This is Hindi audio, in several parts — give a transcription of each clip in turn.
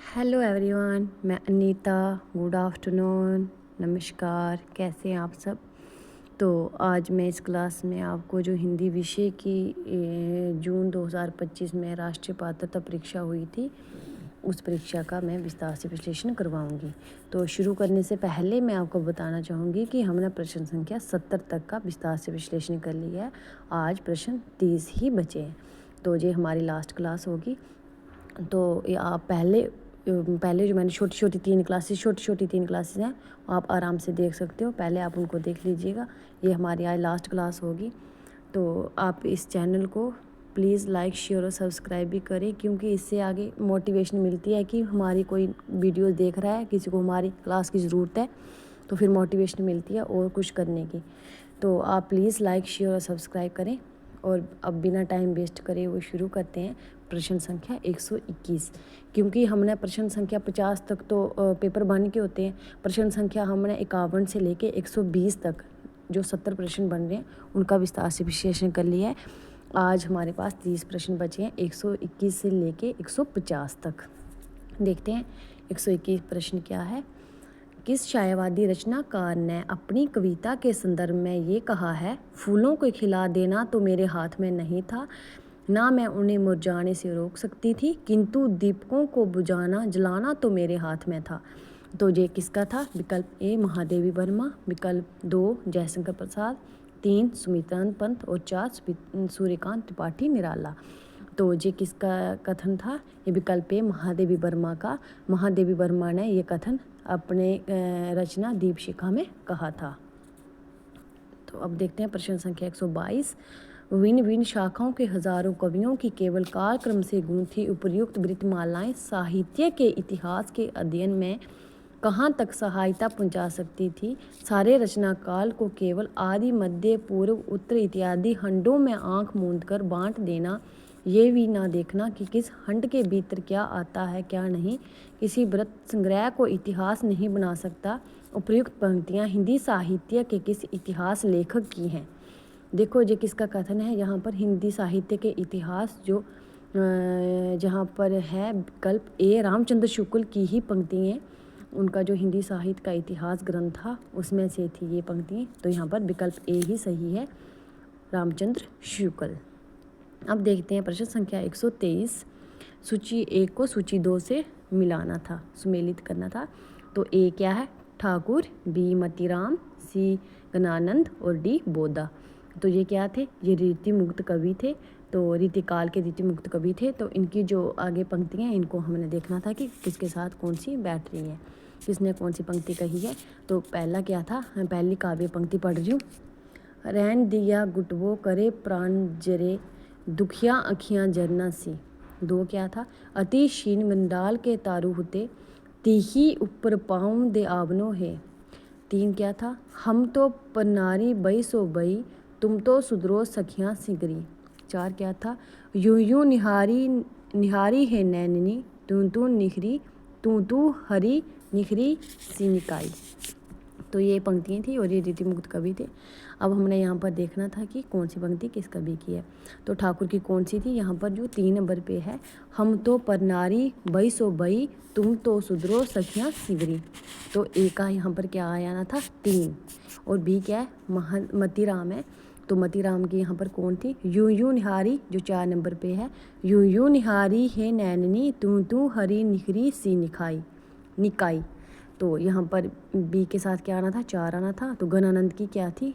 हेलो एवरीवन, मैं अनीता। गुड आफ्टरनून, नमस्कार। कैसे हैं आप सब? तो आज मैं इस क्लास में आपको जो हिंदी विषय की जून 2025 में राष्ट्रीय पात्रता परीक्षा हुई थी, उस परीक्षा का मैं विस्तार से विश्लेषण करवाऊंगी। तो शुरू करने से पहले मैं आपको बताना चाहूँगी कि हमने प्रश्न संख्या 70 तक का विस्तार से विश्लेषण कर लिया है। आज प्रश्न 30 ही बचे हैं, तो ये हमारी लास्ट क्लास होगी। तो ये आप पहले जो मैंने छोटी छोटी तीन क्लासेस हैं, आप आराम से देख सकते हो। पहले आप उनको देख लीजिएगा। ये हमारी आज लास्ट क्लास होगी। तो आप इस चैनल को प्लीज़ लाइक, शेयर और सब्सक्राइब भी करें, क्योंकि इससे आगे मोटिवेशन मिलती है कि हमारी कोई वीडियो देख रहा है, किसी को हमारी क्लास की ज़रूरत है, तो फिर मोटिवेशन मिलती है और कुछ करने की। तो आप प्लीज़ लाइक, शेयर और सब्सक्राइब करें। और अब बिना टाइम वेस्ट करे वो शुरू करते हैं प्रश्न संख्या 121। क्योंकि हमने प्रश्न संख्या 50 तक तो पेपर बन के होते हैं, प्रश्न संख्या हमने 51 से लेके 120 तक जो 70 प्रश्न बन रहे हैं उनका विस्तार से विश्लेषण कर लिया है। आज हमारे पास 30 प्रश्न बचे हैं 121 से लेके 150 तक। देखते हैं 121 प्रश्न क्या है। किस छायावादी रचनाकार ने अपनी कविता के संदर्भ में ये कहा है, फूलों को खिला देना तो मेरे हाथ में नहीं था, ना मैं उन्हें मुरझाने से रोक सकती थी, किंतु दीपकों को बुझाना जलाना तो मेरे हाथ में था। तो ये किसका था? विकल्प ए महादेवी वर्मा, विकल्प 2 जयशंकर प्रसाद, 3 सुमित्रानंद पंत और 4 सूर्यकांत त्रिपाठी निराला। तो ये किसका कथन था? ये विकल्प ए महादेवी वर्मा का। महादेवी वर्मा ने ये कथन अपने रचना दीपशिखा में कहा था। तो अब देखते हैं प्रश्न संख्या 122। विभिन्न विभिन्न शाखाओं के हजारों कवियों की केवल कालक्रम से गुंथी उपर्युक्त वृत्तमालाएं साहित्य के इतिहास के अध्ययन में कहाँ तक सहायता पहुंचा सकती थी? सारे रचना काल को केवल आदि, मध्य, पूर्व, उत्तर इत्यादि खंडों में आंख मूंद कर बांट देना, ये भी ना देखना कि किस खंड के भीतर क्या आता है क्या नहीं, किसी वृत्त संग्रह को इतिहास नहीं बना सकता। उपर्युक्त पंक्तियाँ हिंदी साहित्य के किस इतिहास लेखक की हैं? देखो ये किसका कथन है यहाँ पर? हिंदी साहित्य के इतिहास जो जहाँ पर है विकल्प ए रामचंद्र शुक्ल की ही पंक्तियाँ, उनका जो हिंदी साहित्य का इतिहास ग्रंथ था उसमें से थी ये पंक्तियाँ। तो यहाँ पर विकल्प ए ही सही है, रामचंद्र शुक्ल। अब देखते हैं प्रश्न संख्या 123। सूची 1 को सूची 2 से मिलाना था, सुमेलित करना था। तो ए क्या है? ठाकुर, बी मतीराम, सी गणानंद और डी बोधा। तो ये क्या थे? ये रीति मुक्त कवि थे। तो रीतिकाल के रीति मुक्त कवि थे। तो इनकी जो आगे पंक्तियाँ हैं इनको हमने देखना था कि किसके साथ कौन सी बैठ रही है, किसने कौन सी पंक्ति कही है। तो पहला क्या था? मैं पहली काव्य पंक्ति पढ़ रही हूँ। रैन दिया गुटवो करे प्राण जरे, दुखिया अखियाँ जरना सी। 2 क्या था? अति क्षीण मंडाल के तारू होते, तीही ऊपर पाँव दे आवनो है। 3 क्या था? हम तो पन्नारी बई सो बई, तुम तो सुधरो सखियाँ सिगरी। 4 क्या था? यूं यूं निहारी है नैननी, तू निखरी, तू हरी निखरी सी निकाई। तो ये पंक्तियाँ थी और ये रीति मुक्त कवि थे। अब हमने यहाँ पर देखना था कि कौन सी पंक्ति किस कवि की है। तो ठाकुर की कौन सी थी? यहाँ पर जो 3 नंबर पे है, हम तो परनारी बई सो बई, तुम तो सुधरो सखियाँ सिगरी। तो ए का यहाँ पर क्या आया था? 3। और बी क्या है? मतीराम है। तो मतीराम की यहाँ पर कौन थी? यूं यूं निहारी, जो 4 नंबर पे है, यूं यूं निहारी है नैननी, तू हरी निखरी सी निकाई। तो यहाँ पर बी के साथ क्या आना था? 4 आना था। तो गणानंद की क्या थी?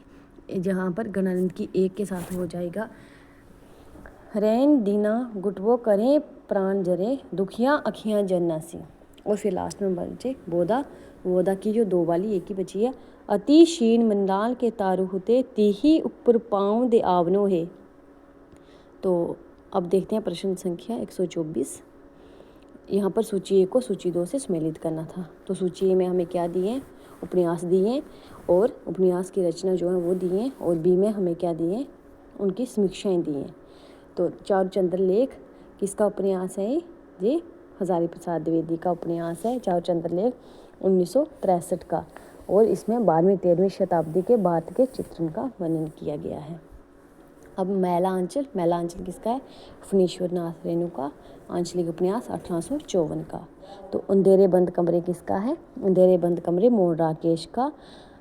जहाँ पर गणानंद की 1 के साथ हो जाएगा, रैन दीना गुटवो करें प्राण जरे, दुखिया अखियाँ जरना सी। और फिर लास्ट में बचे बोधा की जो 2 वाली 1 ही बची है, अति क्षीण मंडाल के तारू होते, तीही ऊपर पाँव दे आवनो है। तो अब देखते हैं प्रश्न संख्या 124। यहाँ पर सूची 1 को सूची 2 से सम्मिलित करना था। तो सूची ए में हमें क्या दिए हैं? उपन्यास दिए हैं और उपन्यास की रचना जो है वो दी हैं। और बी में हमें क्या दिए हैं? उनकी समीक्षाएं दी हैं। तो चारुचंद्र लेख किसका उपन्यास है? ये हजारी प्रसाद द्विवेदी का उपन्यास है चारुचंद्र लेख 1963 का। और इसमें 12वीं 13वीं शताब्दी के भारत के चित्रण का वर्णन किया गया है। अब मैला अंचल किसका है? फणीश्वर नाथ रेणु का आंचलिक उपन्यास 1854 का। तो अंधेरे बंद कमरे किसका है? अंधेरे बंद कमरे मोहन राकेश का।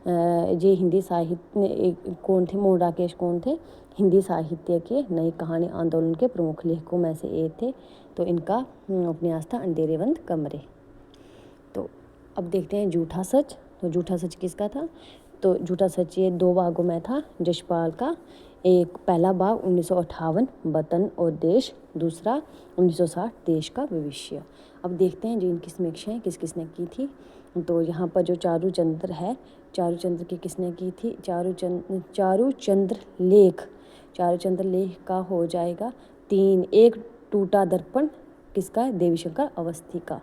ये हिंदी साहित्य कौन थे? मोहन राकेश कौन थे? हिंदी साहित्य के नई कहानी आंदोलन के प्रमुख लेखकों में से एक थे। तो इनका उपन्यास था अंधेरे बंद कमरे। तो अब देखते हैं झूठा सच। तो झूठा सच किसका था? तो झूठा सच ये 2 भागों में था, जशपाल का। एक पहला भाग 1958 वतन और देश, दूसरा 1960 देश का भविष्य। अब देखते हैं जो इनकी समीक्षाएं किस किसने की थी। तो यहाँ पर जो चारूचंद्र है, चारूचंद्र की किसने की थी? चारूचंद्र लेख का हो जाएगा 3। एक टूटा दर्पण किसका है? देवीशंकर अवस्थी का।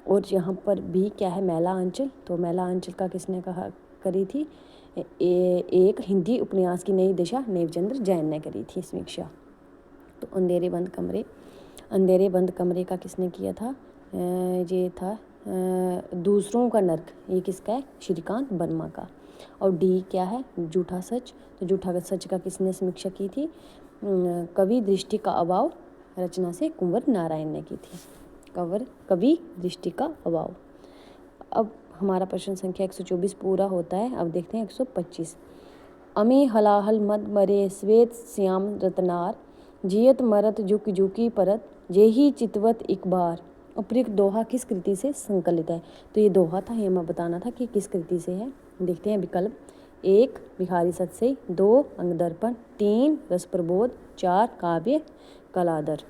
और यहाँ पर भी क्या है? मैला अंचल। तो मैला अंचल का किसने करी थी? एक हिंदी उपन्यास की नई दिशा नेवचंद्र जैन ने करी थी समीक्षा। तो अंधेरे बंद कमरे का किसने किया था? ये था दूसरों का नर्क। ये किसका है? श्रीकांत वर्मा का। और डी क्या है? झूठा सच। तो झूठा सच का किसने समीक्षा की थी? कवि दृष्टि का अभाव रचना से कुंवर नारायण ने की थी। कवि दृष्टि का अभाव। अब हमारा प्रश्न संख्या 124 पूरा होता है। अब देखते हैं 125। अमी हलाहल मद मरे श्वेत श्याम रतनार, जियत मरत जुक जुकी परत, जेही चितवत एक बार। उपयुक्त दोहा किस कृति से संकलित है? तो ये दोहा था, ये मैं बताना था कि किस कृति से है। देखते हैं विकल्प। 1 भिखारी सतसई, 2 अंगदर्पण, 3 रस प्रबोध, 4 काव्य कलाधर।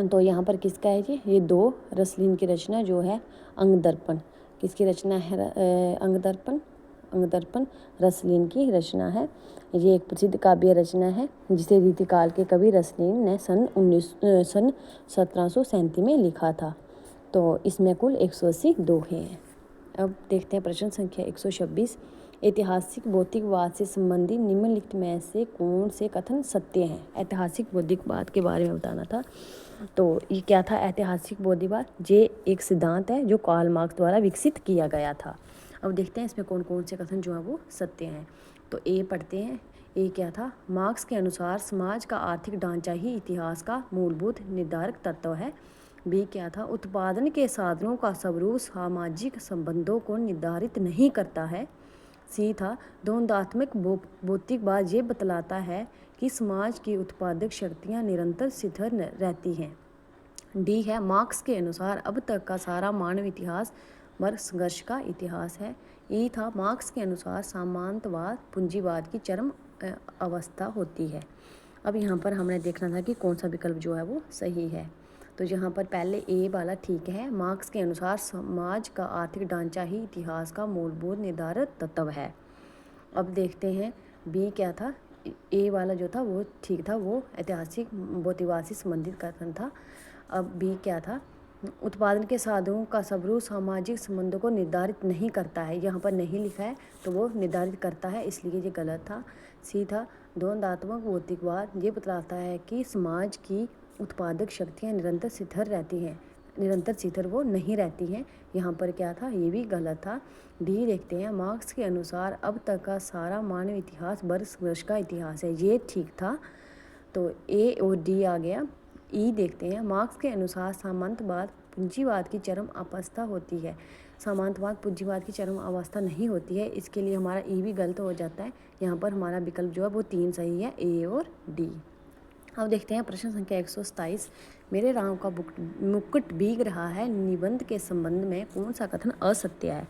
तो यहाँ पर किसका है ये 2 रसलीन की रचना जो है अंगदर्पण। किसकी रचना है? अंगदर्पण रसलीन की रचना है। ये एक प्रसिद्ध काव्य रचना है जिसे रीतिकाल के कवि रसलीन ने सन 1737 में लिखा था। तो इसमें कुल 180 दोहे हैं। अब देखते हैं प्रश्न संख्या 126। ऐतिहासिक भौतिकवाद से संबंधित निम्नलिखित में से कौन से कथन सत्य हैं? ऐतिहासिक भौतिकवाद के बारे में बताना था। तो ये क्या था ऐतिहासिक भौतिकवाद? ये एक सिद्धांत है जो कार्ल मार्क्स द्वारा विकसित किया गया था। अब देखते हैं इसमें कौन कौन से कथन जो है वो सत्य हैं। तो ए पढ़ते हैं। ए क्या था? मार्क्स के अनुसार समाज का आर्थिक ढांचा ही इतिहास का मूलभूत निर्धारक तत्व है। बी क्या था? उत्पादन के साधनों का स्वरूप सामाजिक संबंधों को निर्धारित नहीं करता है। सी था द्वंद्वात्मक भौतिकवाद ये बतलाता है कि समाज की उत्पादक शक्तियाँ निरंतर स्थिर रहती हैं। डी है मार्क्स के अनुसार अब तक का सारा मानव इतिहास वर्ग संघर्ष का इतिहास है। ई था मार्क्स के अनुसार सामंतवाद पूंजीवाद की चरम अवस्था होती है। अब यहाँ पर हमने देखना था कि कौन सा विकल्प जो है वो सही है। तो यहाँ पर पहले ए वाला ठीक है, मार्क्स के अनुसार समाज का आर्थिक ढांचा ही इतिहास का मूलभूत निर्धारक तत्व है। अब देखते हैं बी क्या था? ए वाला जो था वो ठीक था, वो ऐतिहासिक भौतिकवाद से संबंधित कथन था। अब बी क्या था? उत्पादन के साधनों का स्वरूप सामाजिक संबंधों को निर्धारित नहीं करता है। यहाँ पर नहीं लिखा है तो वो निर्धारित करता है, इसलिए ये गलत था। सी था द्वंद्वात्मक भौतिकवाद ये बतलाता है कि समाज की उत्पादक शक्तियाँ निरंतर स्थिर रहती हैं, निरंतर स्थिर वो नहीं रहती हैं। यहाँ पर क्या था? ये भी गलत था। डी देखते हैं। मार्क्स के अनुसार अब तक का सारा मानव इतिहास वर्ग संघर्ष का इतिहास है, ये ठीक था। तो ए और डी आ गया। ई देखते हैं। मार्क्स के अनुसार सामंतवाद पूंजीवाद की चरम अवस्था होती है। सामंतवाद पूंजीवाद की चरम अवस्था नहीं होती है, इसके लिए हमारा ई भी गलत हो जाता है। यहाँ पर हमारा विकल्प जो है वो 3 सही है, ए और डी। अब देखते हैं प्रश्न संख्या 127। मेरे राम का मुकुट भीग रहा है निबंध के संबंध में कौन सा कथन असत्य है?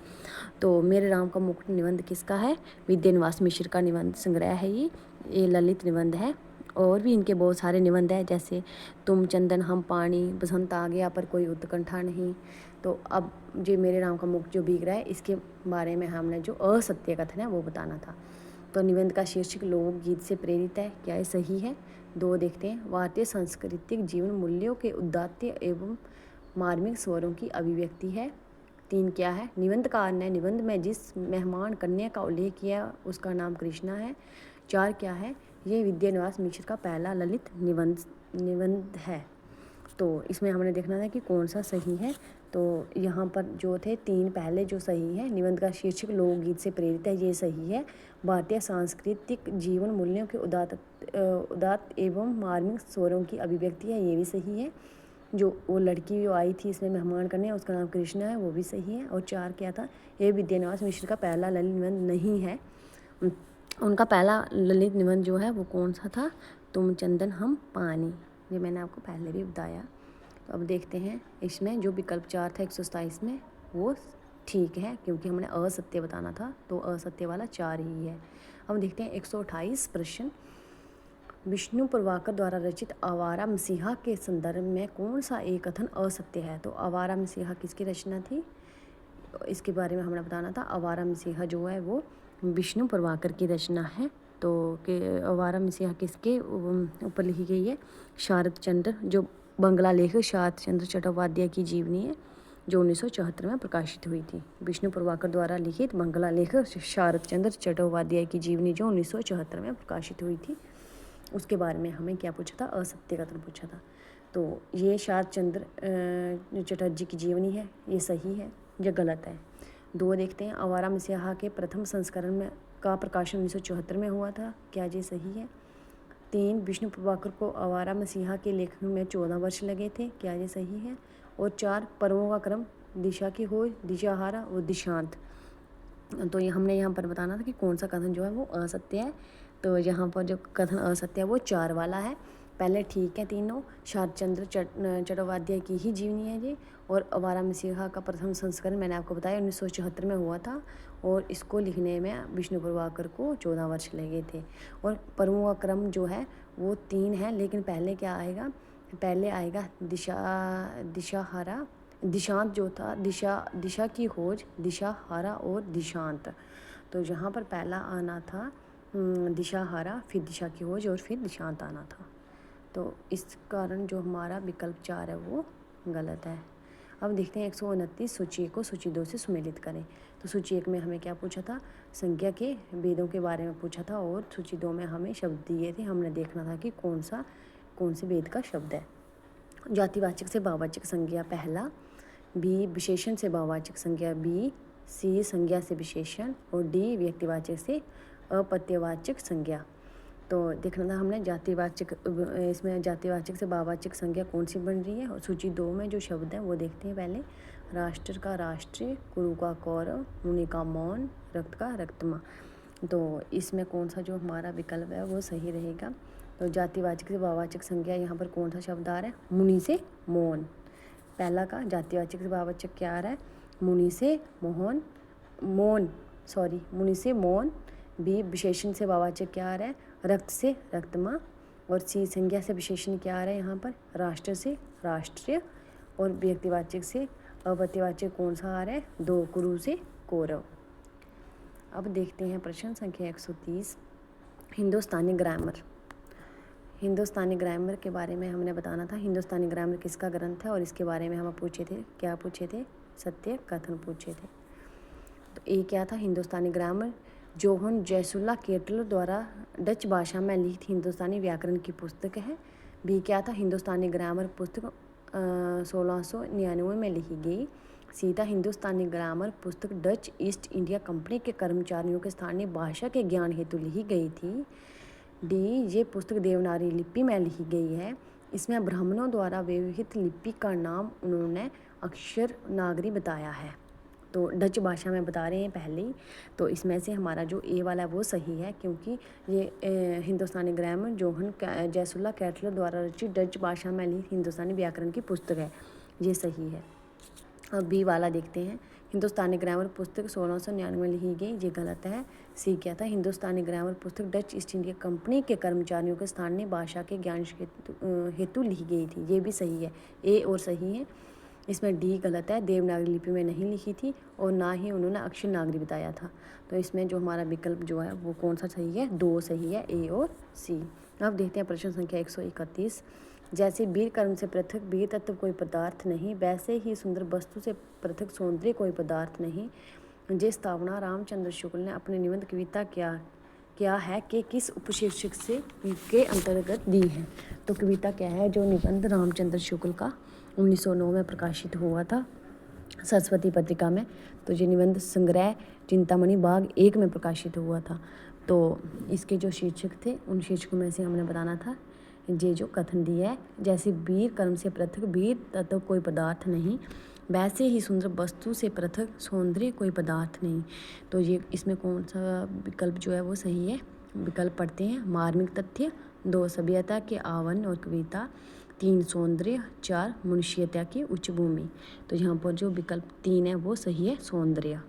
तो मेरे राम का मुकुट निबंध किसका है? विद्यानिवास मिश्र का निबंध संग्रह है ये ललित निबंध है। और भी इनके बहुत सारे निबंध हैं, जैसे तुम चंदन हम पानी, बसंत आ गया पर कोई उत्कंठा नहीं। तो अब जो मेरे राम का मुकुट जो भीग रहा है इसके बारे में हमने जो असत्य कथन है वो बताना था। तो निबंध का शीर्षक लोकगीत से प्रेरित है, क्या ये सही है? 2 देखते हैं। भारतीय सांस्कृतिक जीवन मूल्यों के उदात्त एवं मार्मिक स्वरों की अभिव्यक्ति है। 3 क्या है? निबंधकार ने निबंध में जिस मेहमान कन्या का उल्लेख किया उसका नाम कृष्णा है। 4 क्या है? ये विद्यानिवास मिश्र का पहला ललित निबंध है। तो इसमें हमने देखना था कि कौन सा सही है। तो यहाँ पर जो थे 3 पहले जो सही है, निबंध का शीर्षक लोकगीत से प्रेरित है, ये सही है। भारतीय सांस्कृतिक जीवन मूल्यों के उदात्त एवं मार्मिक स्वरों की अभिव्यक्ति है, ये भी सही है। जो वो लड़की जो आई थी इसमें मेहमान करने, उसका नाम कृष्णा है, वो भी सही है। और 4 क्या था, ये विद्यानिवास मिश्र का पहला ललित निबंध नहीं है। उनका पहला ललित निबंध जो है वो कौन सा था, तुम चंदन हम पानी, ये मैंने आपको पहले भी बताया। तो अब देखते हैं इसमें जो विकल्प 4 था 127 में, वो ठीक है क्योंकि हमने असत्य बताना था, तो असत्य वाला 4 ही है। अब देखते हैं 128 प्रश्न, विष्णु प्रभाकर द्वारा रचित आवारा मसीहा के संदर्भ में कौन सा एक कथन असत्य है। तो आवारा मसीहा किसकी रचना थी, इसके बारे में हमने बताना था। आवारा मसीहा जो है वो विष्णु प्रभाकर की रचना है। तो आवारा मसीहा किसके ऊपर लिखी गई है, शारद चंद्र, जो बंगला लेखक शारद चंद्र चट्टोपाध्याय की जीवनी है, जो 1974 में प्रकाशित हुई थी। विष्णु प्रभाकर द्वारा लिखित बंगला लेखक शारद चंद्र चट्टोपाध्याय की जीवनी जो 1974 में प्रकाशित हुई थी, उसके बारे में हमें क्या पूछा था, असत्य कथन पूछा था। तो ये शारद चंद्र चटर्जी की जीवनी है, ये सही है, ये गलत है। 2 देखते हैं, आवारा मसीहा के प्रथम संस्करण में का प्रकाशन 1974 में हुआ था, क्या ये सही है। 3 विष्णु प्रभाकर को आवारा मसीहा के लेखन में 14 वर्ष लगे थे, क्या ये सही है। और 4 पर्वों का क्रम दिशा की खोज, दिशाहारा और दिशांत। तो ये हमने यहाँ पर बताना था कि कौन सा कथन जो है वो असत्य है। तो यहाँ पर जो कथन असत्य है वो 4 वाला है। पहले ठीक है तीनों, शारद चंद्र चट्टोपाध्याय की ही जीवनी है ये। और आवारा मसीहा का प्रथम संस्करण मैंने आपको बताया 1974 में हुआ था, और इसको लिखने में विष्णु प्रभाकर को 14 वर्ष लगे थे। और पर्वों का क्रम जो है वो 3 है, लेकिन पहले क्या आएगा, पहले आएगा दिशाहारा, दिशांत जो था, दिशा की खोज, दिशाहारा और दिशांत। तो यहाँ पर पहला आना था दिशाहारा, फिर दिशा की खोज और फिर दिशांत आना था। तो इस कारण जो हमारा विकल्प 4 है वो गलत है। अब देखते हैं 129, सूची 1 को सूची 2 से सुमेलित करें। तो सूची 1 में हमें क्या पूछा था, संज्ञा के वेदों के बारे में पूछा था, और सूची 2 में हमें शब्द दिए थे, हमने देखना था कि कौन से वेद का शब्द है। जातिवाचक से भाववाचक संज्ञा पहला, बी विशेषण से भाववाचक संज्ञा बी, सी संज्ञा से विशेषण, और डी व्यक्तिवाचक से अपत्यवाचक संज्ञा। तो देखना था हमने जातिवाचक, इसमें जातिवाचक से भाववाचक संज्ञा कौन सी बन रही है। और सूची 2 में जो शब्द है वो देखते हैं पहले, राष्ट्र का राष्ट्रीय, कुरु का कौरव, मुनि का मौन, रक्त का रक्तमा। तो इसमें कौन सा जो हमारा विकल्प है वो सही रहेगा। तो जातिवाचक से भाववाचक संज्ञा यहाँ पर कौन सा शब्द आ रहा है, मुनि से मौन। पहला का जातिवाचक से भाववाचक क्या आ रहा है, मुनि से मुनि से मौन। बी विशेषण से भाववाचक क्या आ रहा है, रक्त से रक्तमा। और सी संज्ञा से विशेषण क्या आ रहा है यहाँ पर, राष्ट्र से राष्ट्रीय। और व्यक्तिवाचक से अपत्यवाचक कौन सा आ रहा है, 2 कुरु से कौरव। अब देखते हैं प्रश्न संख्या 130, हिंदुस्तानी ग्रामर। हिंदुस्तानी ग्रामर के बारे में हमने बताना था, हिंदुस्तानी ग्रामर किसका ग्रंथ है, और इसके बारे में हम पूछे थे, क्या पूछे थे, सत्य कथन पूछे थे। तो ए क्या था, हिंदुस्तानी ग्रामर जोहन जैसुल्ला केटलर द्वारा डच भाषा में लिखित हिंदुस्तानी व्याकरण की पुस्तक है। बी क्या था, हिंदुस्तानी ग्रामर पुस्तक 1699 में लिखी गई। सी था, हिंदुस्तानी ग्रामर पुस्तक डच ईस्ट इंडिया कंपनी के कर्मचारियों के स्थानीय भाषा के ज्ञान हेतु लिखी गई थी। डी ये पुस्तक देवनागरी लिपि में लिखी गई है। इसमें ब्राह्मणों द्वारा व्यवहृत लिपि का नाम उन्होंने अक्षर नागरी बताया है। तो डच भाषा में बता रहे हैं पहले ही। तो इसमें से हमारा जो ए वाला है वो सही है, क्योंकि ये हिंदुस्तानी ग्रामर जोहन जैसुल्ला केटलर द्वारा रचित डच भाषा में लिखित हिंदुस्तानी व्याकरण की पुस्तक है, ये सही है। अब बी वाला देखते हैं, हिंदुस्तानी ग्रामर पुस्तक 1699 में लिखी गई, ये गलत है। सी क्या था, हिंदुस्तानी ग्रामर पुस्तक डच ईस्ट इंडिया कंपनी के कर्मचारियों के स्थानीय भाषा के ज्ञान हेतु लिखी गई थी, ये भी सही है, ए और सही है। इसमें डी गलत है, देवनागरी लिपि में नहीं लिखी थी, और ना ही उन्होंने अक्षर नागरी बताया था। तो इसमें जो हमारा विकल्प जो है वो कौन सा सही है, 2 सही है, ए और सी। अब देखते हैं प्रश्न संख्या 131, जैसे वीर कर्म से पृथक वीर तत्व कोई पदार्थ नहीं, वैसे ही सुंदर वस्तु से पृथक सौंदर्य कोई पदार्थ नहीं। जिस स्थापना रामचंद्र शुक्ल ने अपने निबंध कविता क्या है कि किस उपशीर्षक से के अंतर्गत दी है। तो कविता क्या है, जो निबंध रामचंद्र शुक्ल का 1909 में प्रकाशित हुआ था सरस्वती पत्रिका में। तो ये निबंध संग्रह चिंतामणि बाग 1 में प्रकाशित हुआ था। तो इसके जो शीर्षक थे उन शीर्षकों में से हमने बताना था ये जो कथन दिया है, जैसे वीर कर्म से पृथक वीर तत्व कोई पदार्थ नहीं, वैसे ही सुंदर वस्तु से पृथक सौंदर्य कोई पदार्थ नहीं। तो ये इसमें कौन सा विकल्प जो है वो सही है। विकल्प पढ़ते हैं। मार्मिक तथ्य, 2 सभ्यता के आवन और कविता, 3 सौंदर्य, 4 मनुष्यता की उच्च भूमि। तो यहाँ पर जो विकल्प 3 है वो सही है, सौंदर्य।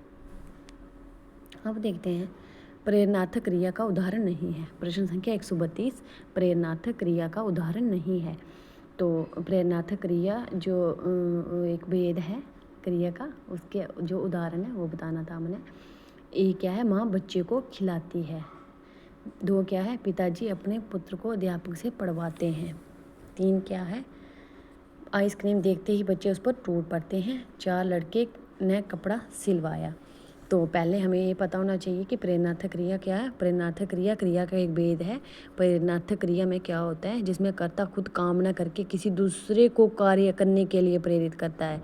अब देखते हैं प्रेरणार्थक क्रिया का उदाहरण नहीं है। प्रश्न संख्या 132, प्रेरणार्थक क्रिया का उदाहरण नहीं है। तो प्रेरणार्थक क्रिया जो एक भेद है क्रिया का, उसके जो उदाहरण है वो बताना था हमने। एक क्या है, माँ बच्चे को खिलाती है। 2 क्या है, पिताजी अपने पुत्र को अध्यापक से पढ़वाते हैं। 3 क्या है, आइसक्रीम देखते ही बच्चे उस पर टूट पड़ते हैं। 4 लड़के ने कपड़ा सिलवाया। तो पहले हमें ये पता होना चाहिए कि प्रेरणार्थक क्रिया क्या है। प्रेरणार्थक क्रिया क्रिया का एक भेद है। प्रेरणार्थक क्रिया में क्या होता है, जिसमें कर्ता खुद काम न करके किसी दूसरे को कार्य करने के लिए प्रेरित करता है।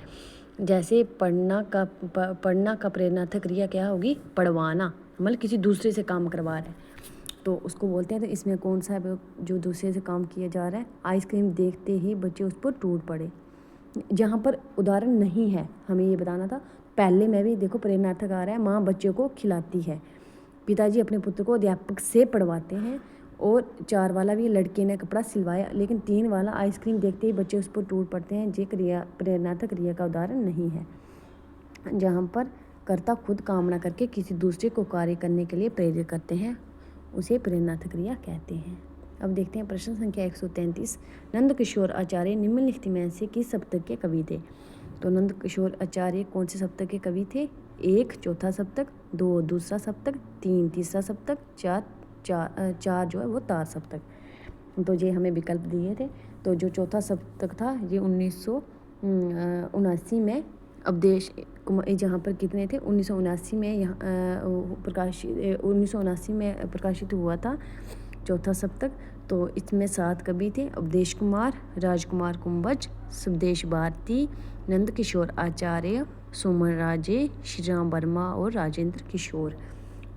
जैसे पढ़ना का प्रेरणार्थक क्रिया क्या होगी, पढ़वाना, मतलब किसी दूसरे से काम करवा रहा है तो उसको बोलते हैं। तो इसमें कौन सा है जो दूसरे से काम किया जा रहा है, आइसक्रीम देखते ही बच्चे उस पर टूट पड़े। जहाँ पर उदाहरण नहीं है हमें ये बताना था। पहले में भी देखो प्रेरणार्थक आ रहा है, माँ बच्चे को खिलाती है, पिताजी अपने पुत्र को अध्यापक से पढ़वाते हैं, और 4 वाला भी लड़के ने कपड़ा सिलवाया। लेकिन 3 वाला आइसक्रीम देखते ही बच्चे उस पर टूट पड़ते हैं, ये क्रिया प्रेरणार्थक क्रिया का उदाहरण नहीं है। जहाँ पर कर्ता खुद काम न करके किसी दूसरे को कार्य करने के लिए प्रेरित करते हैं, उसे प्रेरणार्थक क्रिया कहते हैं। अब देखते हैं प्रश्न संख्या 133, नंद किशोर आचार्य निम्नलिखित में से किस सप्तक के कवि थे। तो नंद किशोर आचार्य कौन से सप्तक के कवि थे। 1 चौथा सप्तक, 2 दूसरा सप्तक, 3 तीसरा सप्तक, 4 जो है वो तार सप्तक। तो ये हमें विकल्प दिए थे। तो जो चौथा सप्तक था ये 1979 में अवधेश जहाँ पर कितने थे, 1979 में यहाँ 1979 में प्रकाशित हुआ था चौथा सप्तक। तो इसमें 7 कवि थे, अवधेश कुमार, राजकुमार कुंभज, सुदेश भारती, नंद किशोर आचार्य, सुमन राजे, श्री राम वर्मा और राजेंद्र किशोर।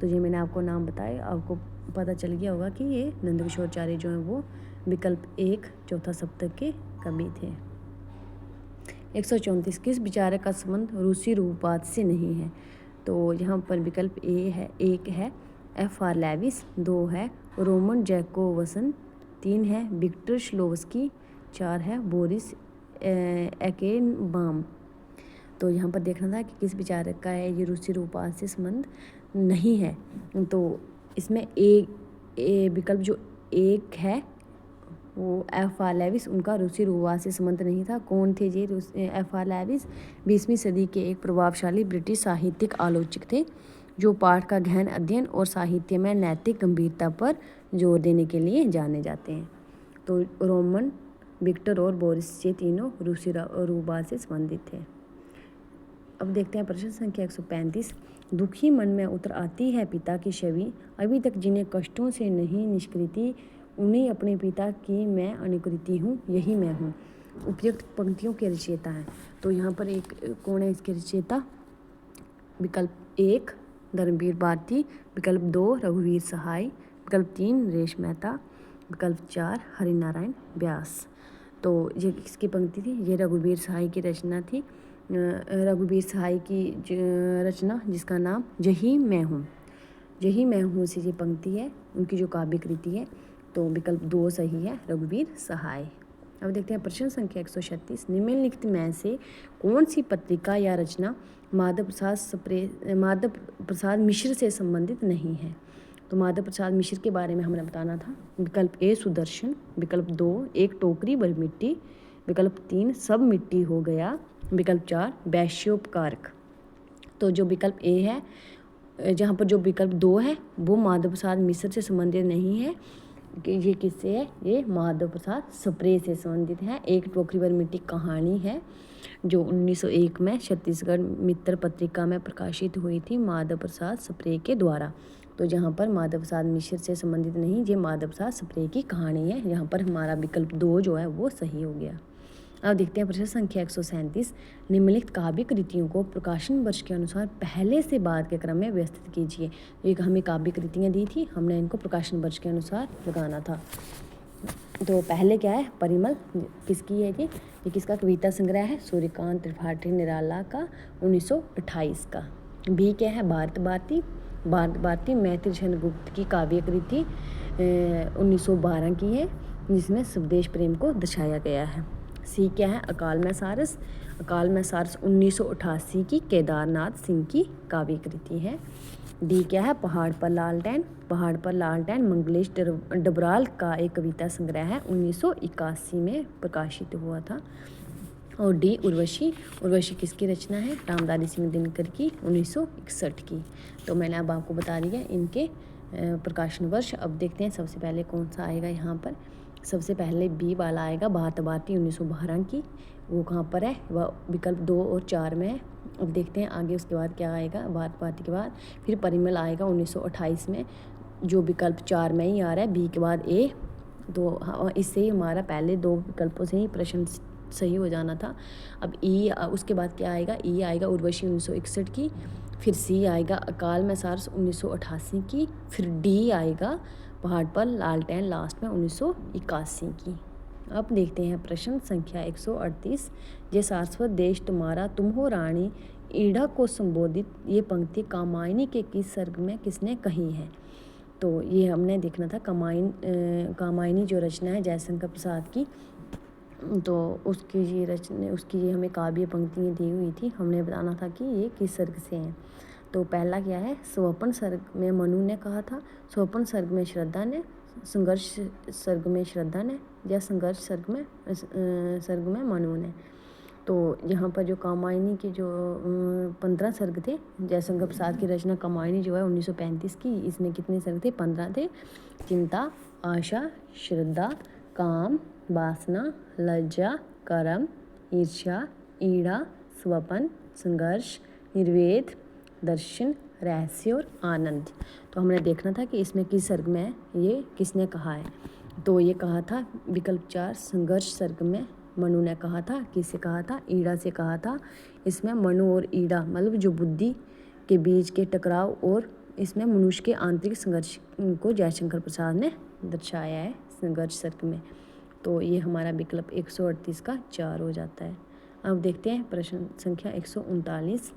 तो ये मैंने आपको नाम बताए, आपको पता चल गया होगा कि ये नंद किशोर आचार्य जो हैं वो विकल्प 1 चौथा सप्तक के कवि थे। 134, किस विचारक का संबंध रूसी रूपवाद से नहीं है। तो यहाँ पर विकल्प ए है, 1 है F.R. लेविस, 2 है रोमन जैकोवसन, 3 है विक्टर श्लोवस्की, 4 है बोरिस एकेनबाम। तो यहाँ पर देखना था कि किस विचारक का है ये रूसी रूपवाद से संबंध नहीं है। तो इसमें ए विकल्प जो 1 है वो F.R. लेविस, उनका रूसी रूपवाद से संबंध नहीं था। कौन थे ये F.R. लेविस? 20वीं सदी के एक प्रभावशाली ब्रिटिश साहित्यिक आलोचक थे जो पाठ का गहन अध्ययन और साहित्य में नैतिक गंभीरता पर जोर देने के लिए जाने जाते हैं। तो रोमन, विक्टर और बोरिस ये तीनों रूसी रूपवाद से संबंधित थे। अब देखते हैं प्रश्न संख्या 135, दुखी मन में उतर आती है पिता की छवि, अभी तक जिन्हें कष्टों से नहीं निष्कृति, उन्हें अपने पिता की मैं अनुकृति हूँ, यही मैं हूँ। उपयुक्त पंक्तियों के रचयिता हैं। तो यहाँ पर एक कौन है इसके रचयिता। विकल्प 1 धर्मवीर भारती, विकल्प 2 रघुवीर सहाय, विकल्प 3 नरेश मेहता, विकल्प 4 हरिनारायण व्यास। तो ये किसकी पंक्ति थी, ये रघुवीर सहाय की रचना थी। रघुवीर सहाय की रचना जिसका नाम यही मैं हूँ, यही मैं हूँ से ये पंक्ति है, उनकी जो काव्य कृति है। तो विकल्प 2 सही है, रघुवीर सहाय। अब देखते हैं प्रश्न संख्या 136, निम्नलिखित में से कौन सी पत्रिका या रचना माधव प्रसाद मिश्र से संबंधित नहीं है। तो माधव प्रसाद मिश्र के बारे में हमें बताना था। विकल्प ए सुदर्शन, विकल्प 2 एक टोकरी भर मिट्टी, विकल्प 3 सब मिट्टी हो गया, विकल्प 4 वैश्योपकारक। तो जो विकल्प ए है, जहाँ पर जो विकल्प 2 है वो माधव प्रसाद मिश्र से संबंधित नहीं है। ये किससे है, ये माधव प्रसाद सप्रे से संबंधित है। एक टोकरी भर मिट्टी कहानी है जो 1901 में छत्तीसगढ़ मित्र पत्रिका में प्रकाशित हुई थी माधव प्रसाद सप्रे के द्वारा। तो जहाँ पर माधव प्रसाद मिश्र से संबंधित नहीं, ये माधव प्रसाद स्प्रे की कहानी है। यहाँ पर हमारा विकल्प 2 जो है वो सही हो गया। अब देखते हैं प्रश्न संख्या 137। निम्नलिखित काव्य कृतियों को प्रकाशन वर्ष के अनुसार पहले से बाद के क्रम में व्यवस्थित कीजिए। एक हमें काव्य कृतियाँ दी थी, हमने इनको प्रकाशन वर्ष के अनुसार लगाना था। तो पहले क्या है, परिमल किसकी है ये किसका कविता संग्रह है, सूर्यकांत त्रिपाठी निराला का 1928 का। बी क्या है, भारत भारती मैत्री चंद्रगुप्त की काव्य कृति 1912 की है, जिसमें स्वदेश प्रेम को दर्शाया गया है। सी क्या है, अकाल में सारस 1988 की केदारनाथ सिंह की काव्य कृति है। डी क्या है, पहाड़ पर लालटेन मंगलेश डबराल का एक कविता संग्रह है, 1981 में प्रकाशित हुआ था। और डी उर्वशी किसकी रचना है, रामधारी सिंह दिनकर की 1961 की। तो मैंने अब आपको बता दिया इनके प्रकाशन वर्ष। अब देखते हैं सबसे पहले कौन सा आएगा यहाँ पर। सबसे पहले बी वाला आएगा, भारत भारती 1912 की, वो कहाँ पर है, वह विकल्प 2 और 4 में है। अब देखते हैं आगे उसके बाद क्या आएगा, भारत भारती के बाद फिर परिमल आएगा 1928 में, जो विकल्प 4 में ही आ रहा है, बी के बाद ए। तो इससे ही हमारा पहले 2 विकल्पों से ही प्रश्न सही हो जाना था। अब ई उसके बाद क्या आएगा, ई आएगा उर्वशी 1961 की, फिर सी आएगा अकाल में सारस 1988 की, फिर डी आएगा पहाड़ पर लालटेन लास्ट में 1981 की। अब देखते हैं प्रश्न संख्या 138। ये सारस्वत देश तुम्हारा तुम हो रानी ईड़ा को संबोधित ये पंक्ति कामायनी के किस सर्ग में किसने कही है। तो ये हमने देखना था, कामायनी जो रचना है जयशंकर प्रसाद की, तो उसकी ये हमें काव्य पंक्तियाँ दी हुई थी, हमने बताना था कि ये किस सर्ग से हैं। तो पहला क्या है, स्वपन सर्ग में मनु ने कहा था, स्वपन सर्ग में श्रद्धा ने, संघर्ष सर्ग में श्रद्धा ने, या संघर्ष सर्ग में मनु ने। तो यहाँ पर जो कामायनी के जो 15 सर्ग थे, जयशंकर प्रसाद की रचना कामायनी जो है 1935 की, इसमें कितने सर्ग थे, 15 थे। चिंता, आशा, श्रद्धा, काम, वासना, लज्जा, कर्म, ईर्ष्या, ईड़ा, स्वपन, संघर्ष, निर्वेद, दर्शन, रहस्य और आनंद। तो हमने देखना था कि इसमें किस सर्ग में ये किसने कहा है। तो ये कहा था विकल्प 4 संघर्ष सर्ग में मनु ने कहा था। किससे कहा था, ईड़ा से कहा था। इसमें मनु और ईड़ा मतलब जो बुद्धि के बीच के टकराव और इसमें मनुष्य के आंतरिक संघर्ष को जयशंकर प्रसाद ने दर्शाया है संघर्ष सर्ग में। तो ये हमारा विकल्प 138 का 4 हो जाता है। अब देखते हैं प्रश्न संख्या 139।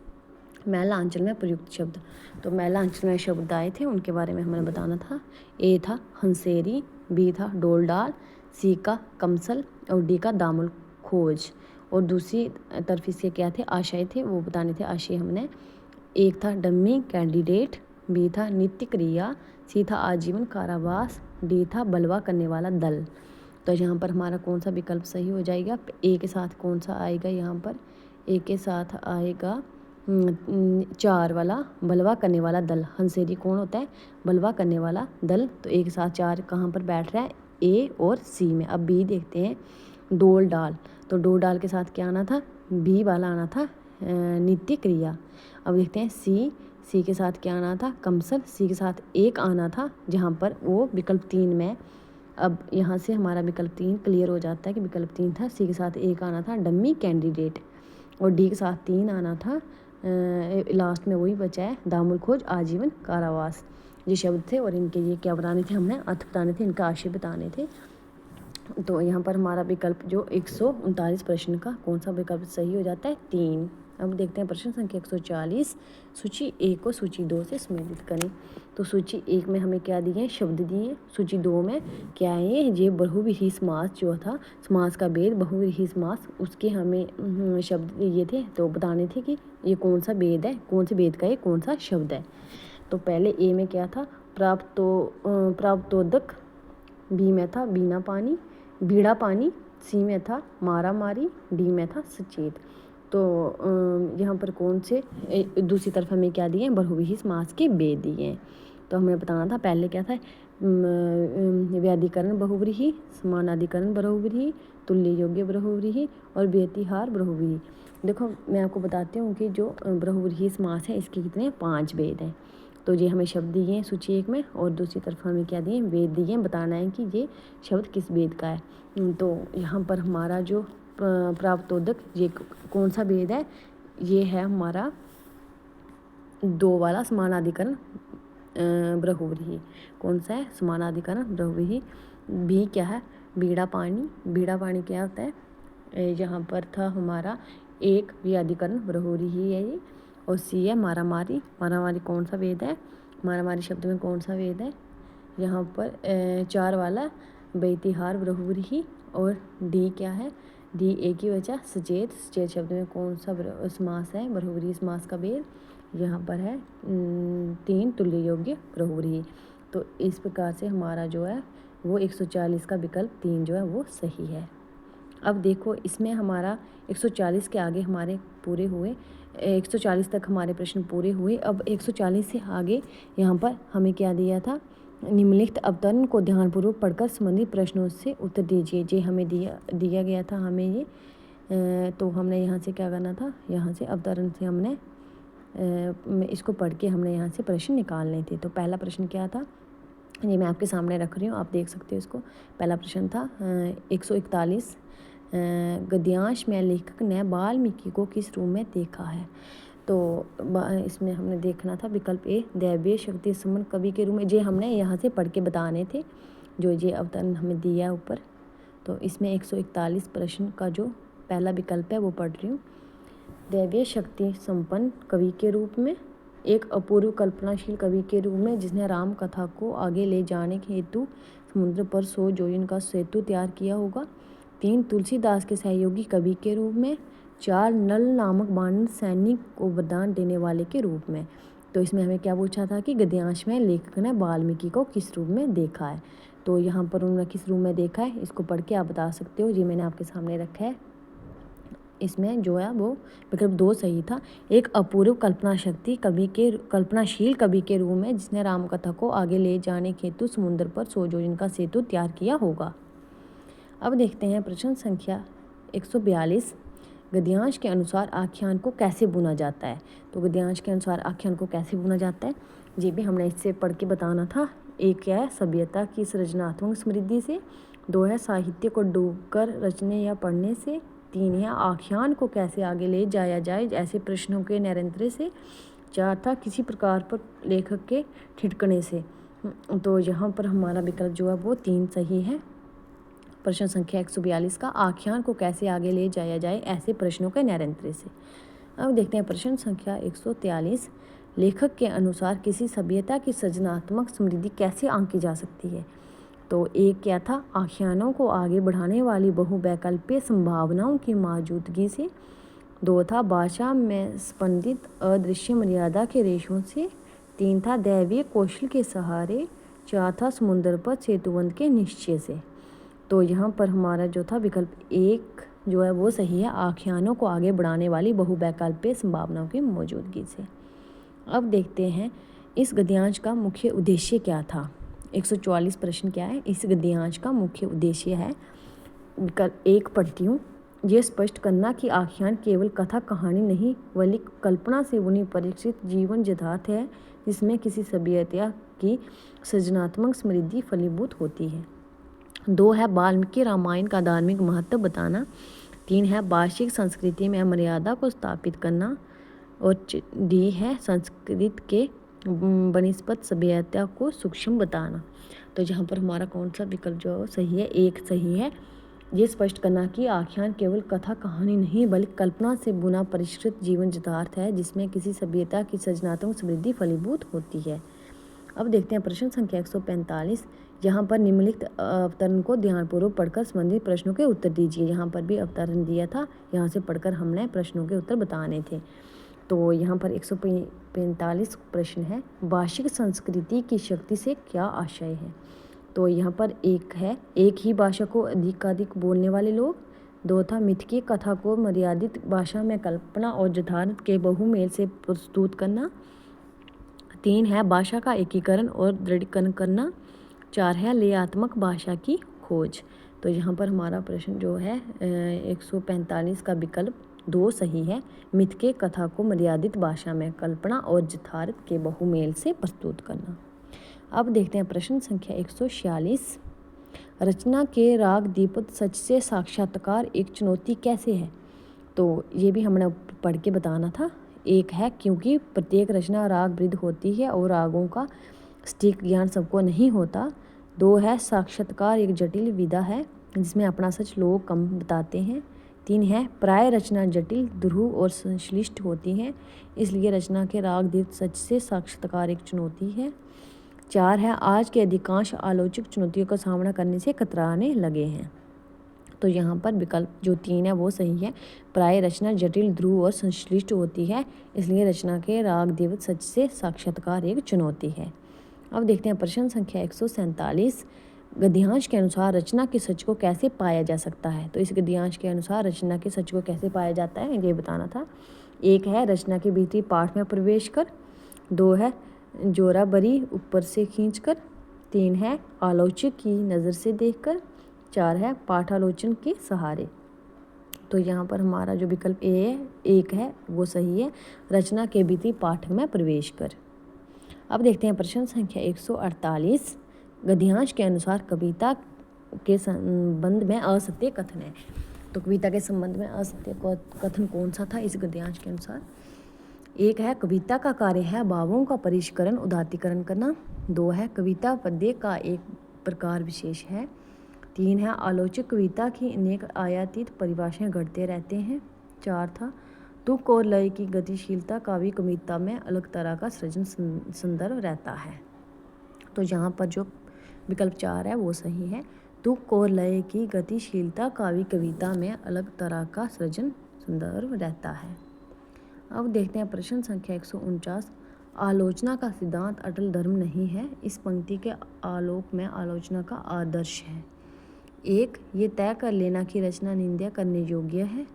मैला अंचल में प्रयुक्त शब्द। तो मैला अंचल में शब्द आए थे, उनके बारे में हमें बताना था। ए था हंसेरी, बी था डोल डाल, सी का कमसल और डी का दामुल खोज। और दूसरी तरफ इसके क्या थे, आशय थे, वो बताने थे आशय हमने। एक था डम्मी कैंडिडेट, बी था नित्य क्रिया, सी था आजीवन कारावास, डी था बलवा करने वाला दल। तो यहाँ पर हमारा कौन सा विकल्प सही हो जाएगा, ए के साथ कौन सा आएगा, यहाँ पर ए के साथ आएगा 4 वाला बलवा करने वाला दल। हंसेरी कौन होता है, बलवा करने वाला दल। तो एक साथ 4 कहाँ पर बैठ रहा है, ए और सी में। अब बी देखते हैं, डोल डाल। तो डोल डाल के साथ क्या आना था, बी वाला आना था नित्य क्रिया। अब देखते हैं सी के साथ क्या आना था, कमसल। सी के साथ एक आना था, जहाँ पर वो विकल्प 3 में। अब यहाँ से हमारा विकल्प 3 क्लियर हो जाता है कि विकल्प 3 था। सी के साथ एक आना था डम्मी कैंडिडेट, और डी के साथ 3 आना था, लास्ट में वही बचा है दामुल खोज आजीवन कारावास। ये शब्द थे और इनके ये क्या बताने थे, हमने अर्थ बताने थे, इनका आशय बताने थे। तो यहाँ पर हमारा विकल्प जो 139 प्रश्न का कौन सा विकल्प सही हो जाता है, 3। अब देखते हैं प्रश्न संख्या 140। सूची 1 को सूची 2 से सम्मिलित करें। तो सूची 1 में हमें क्या दिए, शब्द दिए। सूची 2 में क्या है, ये बहुव्रीहि समास जो था, समास का भेद बहुव्रीहि समास, उसके हमें शब्द दिए थे। तो बताने थे कि ये कौन सा भेद है, कौन से भेद का ये कौन सा शब्द है। तो पहले ए में क्या था, प्राप्तोदक, बी में था बीड़ा पानी, सी में था मारा मारी, डी में था सचेत। तो यहाँ पर कौन से दूसरी तरफ हमें क्या दिए, बहुव्रीहि समास के भेद दिए हैं। तो हमें बताना था पहले क्या था, व्याधिकरण बहुव्रीहि, समानाधिकरण बहुव्रीहि, तुल्य योग्य बहुव्रीहि और व्यतिहार बहुव्रीहि। देखो मैं आपको बताती हूँ कि जो बहुव्रीहि समास है इसके कितने 5 भेद हैं। तो ये हमें शब्द दिए हैं सूची एक में, और दूसरी तरफ हमें क्या दिए, वेद दिए हैं, बताना है कि ये शब्द किस वेद का है। तो यहाँ पर हमारा जो प्राप्तोदक, ये कौन सा वेद है, ये है हमारा 2 वाला समानाधिकरण ब्रह्मव्रीहि। कौन सा है, समानाधिकरण ब्रह्मव्रीहि। भी क्या है, बीड़ा पाणी। बीड़ा पाणी क्या होता है, यहाँ पर था हमारा 1 व्याधिकरण ब्रह्मव्रीहि है ये, और सी है मारामारी। मारामारी कौन सा वेद है, मारामारी शब्द में कौन सा वेद है, यहाँ पर 4 वाला वैतिहार ब्रह्मव्रीहि। और डी क्या है, डी एक ही बचा सचेत। सचेत शब्द में कौन सा समास है, ब्रह्मव्रीहि समास का वेद, यहाँ पर है 3 तुल्य योग्य ब्रह्मव्रीहि। तो इस प्रकार से हमारा जो है वो 140 का विकल्प 3 जो है वो सही है। अब देखो इसमें हमारा 140 के आगे हमारे पूरे हुए, 140 तक हमारे प्रश्न पूरे हुए। अब 140 से आगे यहाँ पर हमें क्या दिया था, निम्नलिखित अवतरण को ध्यानपूर्वक पढ़कर संबंधित प्रश्नों से उत्तर दीजिए। ये हमें दिया गया था हमें ये, तो हमने यहाँ से क्या करना था, यहाँ से अवतरण से हमने इसको पढ़ के हमने यहाँ से प्रश्न निकालने थे। तो पहला प्रश्न क्या था, ये मैं आपके सामने रख रही हूँ, आप देख सकते हो इसको। पहला प्रश्न था 141, गद्यांश में लेखक ने वाल्मीकि को किस रूप में देखा है। तो इसमें हमने देखना था विकल्प ए, दैवीय शक्ति संपन्न कवि के रूप में। ये हमने यहाँ से पढ़ के बताने थे, जो ये अवतरण हमें दिया है ऊपर। तो इसमें 141 प्रश्न का जो पहला विकल्प है वो पढ़ रही हूँ। दैवीय शक्ति संपन्न कवि के रूप में, एक अपूर्व कल्पनाशील कवि के रूप में जिसने राम कथा को आगे ले जाने के हेतु समुद्र पर 100 योजन का सेतु तैयार किया होगा। 3 तुलसीदास के सहयोगी कवि के रूप में। 4 नल नामक बानर सैनिक को वरदान देने वाले के रूप में। तो इसमें हमें क्या पूछा था कि गद्यांश में लेखक ने वाल्मीकि को किस रूप में देखा है। तो यहाँ पर उन्होंने किस रूप में देखा है, इसको पढ़ के आप बता सकते हो। ये मैंने आपके सामने रखा है। इसमें जो है वो विकल्प 2 सही था। एक अपूर्व कल्पनाशील कवि के रूप में जिसने राम कथा को आगे ले जाने के हेतु समुद्र पर 100 योजन का सेतु तैयार किया होगा। अब देखते हैं प्रश्न संख्या 142, गद्यांश के अनुसार आख्यान को कैसे बुना जाता है। तो गद्यांश के अनुसार आख्यान को कैसे बुना जाता है, ये भी हमने इससे पढ़ के बताना था। एक क्या है, सभ्यता की सृजनात्मक समृद्धि से। 2 है साहित्य को डूबकर रचने या पढ़ने से। 3 है आख्यान को कैसे आगे ले जाया जाए ऐसे प्रश्नों के निरंतर से। 4 था किसी प्रकार पर लेखक के ठिठकने से। तो यहाँ पर हमारा विकल्प जो है वो 3 सही है। प्रश्न संख्या 142 का, आख्यान को कैसे आगे ले जाया जाए ऐसे प्रश्नों के निरंतर से। अब देखते हैं प्रश्न संख्या 143, लेखक के अनुसार किसी सभ्यता की सृजनात्मक समृद्धि कैसे आंकी जा सकती है। तो एक क्या था, आख्यानों को आगे बढ़ाने वाली बहुवैकल्पीय संभावनाओं की मौजूदगी से। 2 था भाषा में स्पंदित अदृश्य मर्यादा के रेशों से। 3 था दैवीय कौशल के सहारे। 4 था समुद्र पर सेतुबंध के निश्चय से। तो यहाँ पर हमारा जो था विकल्प 1 जो है वो सही है, आख्यानों को आगे बढ़ाने वाली बहुवैकल्पीय संभावनाओं की मौजूदगी से। अब देखते हैं इस गद्यांश का मुख्य उद्देश्य क्या था। 144 प्रश्न क्या है, इस गद्यांश का मुख्य उद्देश्य है, विकल्प 1 पढ़ती हूँ, ये स्पष्ट करना कि आख्यान केवल कथा कहानी नहीं बल्कि कल्पना से बुनी परीक्षित जीवन यथार्थ है जिसमें किसी सभ्यता की सृजनात्मक समृद्धि फलीभूत होती है। 2 है वाल्मीकि रामायण का धार्मिक महत्व बताना। 3 है वार्षिक संस्कृति में मर्यादा को स्थापित करना। और डी है संस्कृत के बनिस्पत सभ्यता को सूक्ष्म बताना। तो यहाँ पर हमारा कौन सा विकल्प जो सही है, 1 सही है। ये स्पष्ट करना कि आख्यान केवल कथा कहानी नहीं बल्कि कल्पना से बुना परिष्कृत जीवन यथार्थ है जिसमें किसी सभ्यता की सृजनात्मक समृद्धि फलीभूत होती है। अब देखते हैं प्रश्न संख्या 145, यहाँ पर निम्नलिखित अवतरण को ध्यानपूर्वक पढ़कर संबंधित प्रश्नों के उत्तर दीजिए। यहाँ पर भी अवतरण दिया था, यहाँ से पढ़कर हमने प्रश्नों के उत्तर बताने थे। तो यहाँ पर 145 प्रश्न है, वार्षिक संस्कृति की शक्ति से क्या आशय है। तो यहाँ पर 1 है, एक ही भाषा को अधिकाधिक बोलने वाले लोग। 2 था मिथकीय कथा को मर्यादित भाषा में कल्पना और यथार्थ के बहुमेल से प्रस्तुत करना। 3 है भाषा का एकीकरण और दृढ़ीकरण करना। 4 है लेयात्मक भाषा की खोज। तो यहाँ पर हमारा प्रश्न जो है 145 का विकल्प 2 सही है। मिथ के कथा को मर्यादित भाषा में कल्पना और यथार्थ के बहुमेल से प्रस्तुत करना। अब देखते हैं प्रश्न संख्या 146। रचना के राग दीपक सच से साक्षात्कार एक चुनौती कैसे है? तो ये भी हमने पढ़ के बताना था। 1 है क्योंकि प्रत्येक रचना राग वृद्ध होती है और रागों का सटीक ज्ञान सबको नहीं होता। 2 है साक्षात्कार एक जटिल विधा है जिसमें अपना सच लोग कम बताते हैं। 3 है प्राय रचना जटिल, दुरूह और संश्लिष्ट होती हैं, इसलिए रचना के राग दीप्त सच से साक्षात्कार एक चुनौती है। 4 है आज के अधिकांश आलोचक चुनौतियों का सामना करने से कतराने लगे हैं। तो यहाँ पर विकल्प जो 3 है वो सही है। प्राय रचना जटिल, ध्रुव और संश्लिष्ट होती है, इसलिए रचना के राग दीप्त सच से साक्षात्कार एक चुनौती है। अब देखते हैं प्रश्न संख्या 147। गद्यांश के अनुसार रचना के सच को कैसे पाया जा सकता है? तो इस गद्यांश के अनुसार रचना के सच को कैसे पाया जाता है ये बताना था। 1 है रचना के भीतरी पाठ में प्रवेश कर। 2 है जोरा बरी ऊपर से खींचकर। 3 है आलोचक की नज़र से देखकर। 4 है पाठालोचन के सहारे। तो यहाँ पर हमारा जो विकल्प एक है वो सही है, रचना के भीतरी पाठ में प्रवेश कर। अब देखते हैं प्रश्न संख्या 148। गद्यांश के अनुसार कविता के संबंध में असत्य कथन है। तो कविता के संबंध में असत्य कथन कौन सा था इस गद्यांश के अनुसार? 1 है कविता का कार्य है भावों का परिष्करण उदात्तीकरण करना। 2 है कविता पद्य का एक प्रकार विशेष है। 3 है आलोचक कविता की अनेक आयातित परिभाषाएं गढ़ते रहते हैं। 4 था तुक और लय की गतिशीलता काव्य कविता में अलग तरह का सृजन संदर्भ रहता है। तो यहाँ पर जो विकल्प 4 है वो सही है। तुक और लय की गतिशीलता काव्य कविता में अलग तरह का सृजन संदर्भ रहता है। अब देखते हैं प्रश्न संख्या 149। आलोचना का सिद्धांत अटल धर्म नहीं है, इस पंक्ति के आलोक में आलोचना का आदर्श है। 1 ये तय कर लेना कि रचना निंदा करने योग्य है।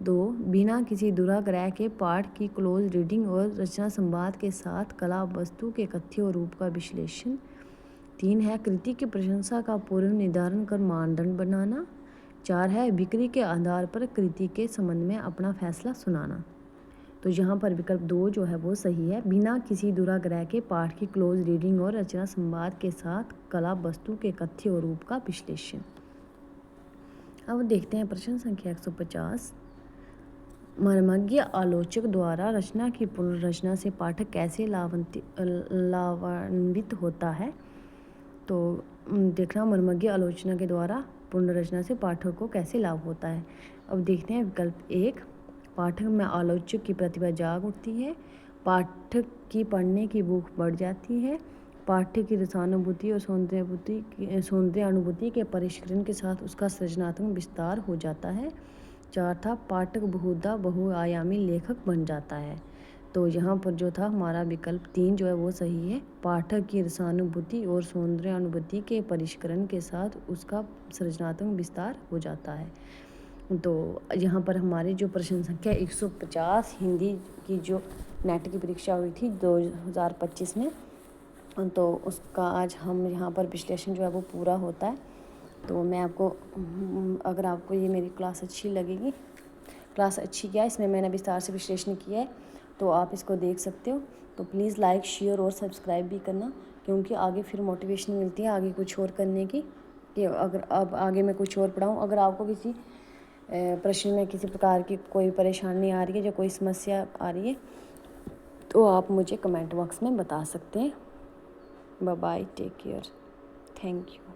2 बिना किसी दुराग्रह के पाठ की क्लोज रीडिंग और रचना संवाद के साथ कला वस्तु के कथ्य और रूप का विश्लेषण। 3 है कृति की प्रशंसा का पूर्व निर्धारण कर मानदंड बनाना। 4 है बिक्री के आधार पर कृति के संबंध में अपना फैसला सुनाना। तो यहाँ पर विकल्प 2 जो है वो सही है, बिना किसी दुराग्रह के पाठ की क्लोज रीडिंग और रचना संवाद के साथ कला वस्तु के कथ्य और रूप का विश्लेषण। अब देखते हैं प्रश्न संख्या 150। मर्मज्ञ आलोचक द्वारा रचना की पुनर्रचना से पाठक कैसे लाभान्वित होता है? तो देखना मर्मज्ञ आलोचना के द्वारा पुनर्रचना से पाठक को कैसे लाभ होता है। अब देखते हैं विकल्प 1 पाठक में आलोचक की प्रतिभा जाग उठती है, पाठक की पढ़ने की भूख बढ़ जाती है, पाठक की रसानुभूति और सौंदर्य अनुभूति के परिष्करण के साथ उसका सृजनात्मक विस्तार हो जाता है। 4 था पाठक बहुधा बहुआयामी लेखक बन जाता है। तो यहाँ पर जो था हमारा विकल्प 3 जो है वो सही है, पाठक की रसानुभूति और सौंदर्य अनुभूति के परिष्करण के साथ उसका सृजनात्मक विस्तार हो जाता है। तो यहाँ पर हमारी जो प्रश्न संख्या 150 हिंदी की जो नेट की परीक्षा हुई थी 2025 में, तो उसका आज हम यहाँ पर विश्लेषण जो है वो पूरा होता है। तो मैं आपको अगर आपको ये मेरी क्लास अच्छी लगेगी, क्लास अच्छी क्या है इसमें मैंने विस्तार से विश्लेषण किया है, तो आप इसको देख सकते हो। तो प्लीज़ लाइक शेयर और सब्सक्राइब भी करना, क्योंकि आगे फिर मोटिवेशन मिलती है आगे कुछ और करने की, कि अगर अब आगे मैं कुछ और पढ़ाऊँ। अगर आपको किसी प्रश्न में किसी प्रकार की कोई परेशानी आ रही है या कोई समस्या आ रही है तो आप मुझे कमेंट बॉक्स में बता सकते हैं। Bye bye, take care, thank you.